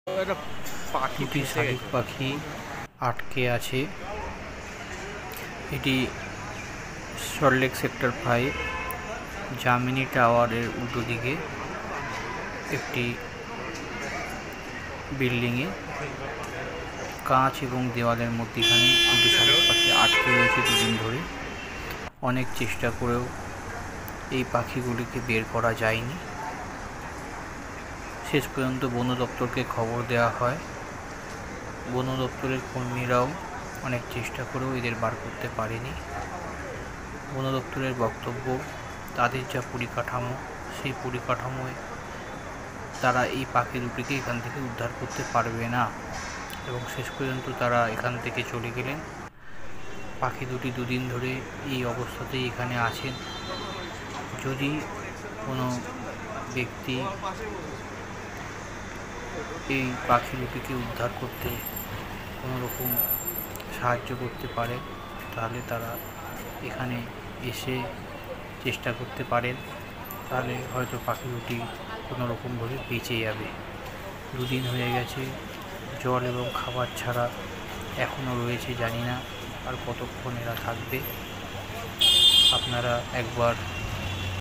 দুটি শালিক পাখি আটকে আছে। এটি সল্টলেক সেক্টর 5 জামিনী টাওয়ারের উল্টো দিকে একটি বিল্ডিংয়ে কাঁচ এবং দেওয়ালের মধ্যখানে দুটি শালিক পাখি আটকে রয়েছে দুদিন ধরে। অনেক চেষ্টা করেও এই পাখিগুলিকে বের করা যায়নি। শেষ পর্যন্ত বন দপ্তরকে খবর দেওয়া হয়। বন দপ্তরের কর্মীরাও অনেক চেষ্টা করেও এদের বার করতে পারেনি। বন দপ্তরের বক্তব্য, তাদের যা পরিকাঠামো, সেই পরিকাঠামোয় তারা এই পাখি দুটিকে এখান থেকে উদ্ধার করতে পারবে না এবং শেষ পর্যন্ত তারা এখান থেকে চলে গেলেন। পাখি দুটি দুদিন ধরে এই অবস্থাতেই এখানে আছেন। যদি কোনো ব্যক্তি এই পাখি দুটিকে উদ্ধার করতে কোনো রকম সাহায্য করতে পারে তাহলে তারা এখানে এসে চেষ্টা করতে পারেন, তাহলে হয়তো পাখি দুটি কোনো রকমভাবে বেঁচে যাবে। দুদিন হয়ে গেছে, জল এবং খাবার ছাড়া এখনও রয়েছে, জানি না আর কতক্ষণ এরা থাকবে। আপনারা একবার